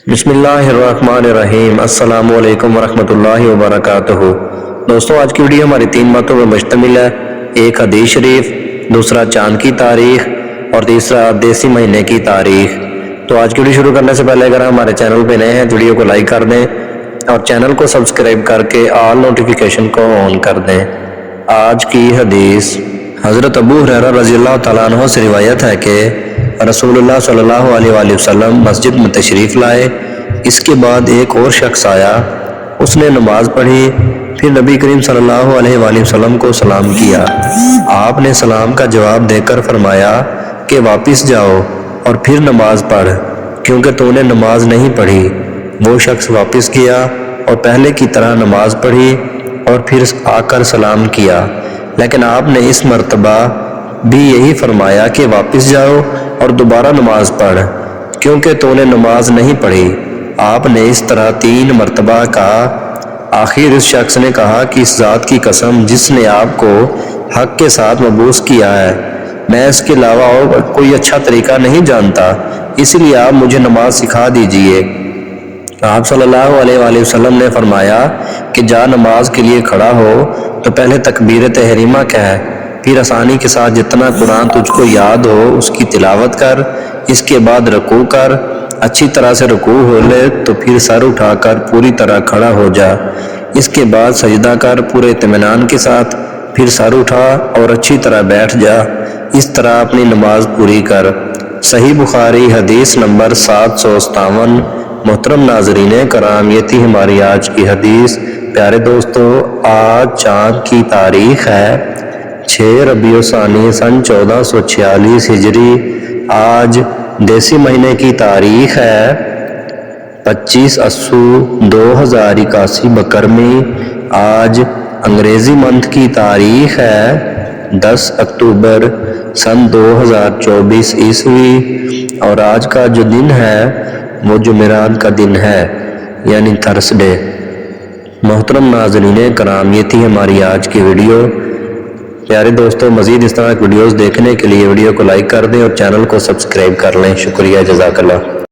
بسم اللہ الرحمن الرحیم۔ السلام علیکم ورحمۃ اللہ وبرکاتہ۔ دوستو، آج کی ویڈیو ہماری 3 باتوں پر مشتمل ہے۔ ایک حدیث شریف، دوسرا چاند کی تاریخ اور تیسرا دیسی مہینے کی تاریخ۔ تو آج کی ویڈیو شروع کرنے سے پہلے اگر ہمارے چینل پہ نئے ہیں ویڈیو کو لائک کر دیں اور چینل کو سبسکرائب کر کے آل نوٹیفیکیشن کو آن کر دیں۔ آج کی حدیث حضرت ابو ہریرہ رضی اللہ تعالیٰ عنہ سے روایت ہے کہ رسول اللہ صلی اللہ علیہ وآلہ وسلم مسجد میں تشریف لائے۔ اس کے بعد ایک اور شخص آیا، اس نے نماز پڑھی، پھر نبی کریم صلی اللہ علیہ وآلہ وسلم کو سلام کیا۔ آپ نے سلام کا جواب دے کر فرمایا کہ واپس جاؤ اور پھر نماز پڑھ، کیونکہ تو نے نماز نہیں پڑھی۔ وہ شخص واپس گیا اور پہلے کی طرح نماز پڑھی اور پھر آ کر سلام کیا، لیکن آپ نے اس مرتبہ بھی یہی فرمایا کہ واپس جاؤ اور دوبارہ نماز پڑھ، کیونکہ تو نے نماز نہیں پڑھی۔ آپ نے اس طرح 3 مرتبہ کہا۔ آخر اس شخص نے کہا کہ اس ذات کی قسم جس نے آپ کو حق کے ساتھ مبعوث کیا ہے، میں اس کے علاوہ اور کوئی اچھا طریقہ نہیں جانتا، اس لیے آپ مجھے نماز سکھا دیجئے۔ آپ صلی اللہ علیہ وآلہ وسلم نے فرمایا کہ جا نماز کے لیے کھڑا ہو تو پہلے تکبیر تحریمہ کہہ، پھر آسانی کے ساتھ جتنا قرآن تجھ کو یاد ہو اس کی تلاوت کر، اس کے بعد رکوع کر، اچھی طرح سے رکوع ہو لے تو پھر سر اٹھا کر پوری طرح کھڑا ہو جا، اس کے بعد سجدہ کر پورے اطمینان کے ساتھ، پھر سر اٹھا اور اچھی طرح بیٹھ جا، اس طرح اپنی نماز پوری کر۔ صحیح بخاری حدیث نمبر 757۔ محترم ناظرین کرام، یہ تھی ہماری آج کی حدیث۔ پیارے دوستو، آج چاند کی تاریخ ہے 6 ربیع الثانی سن 1446 ہجری۔ آج دیسی مہینے کی تاریخ ہے 25 اسو 2081 بکرمی۔ آج انگریزی منتھ کی تاریخ ہے 10 اکتوبر سن 2024 عیسوی، اور آج کا جو دن ہے وہ جمعرات کا دن ہے، یعنی تھرسڈے۔ محترم ناظرین کرام، یہ تھی ہماری آج کی ویڈیو۔ پیارے دوستوں، مزید اس طرح کی ویڈیوز دیکھنے کے لیے ویڈیو کو لائک کر دیں اور چینل کو سبسکرائب کر لیں۔ شکریہ، جزاک اللہ۔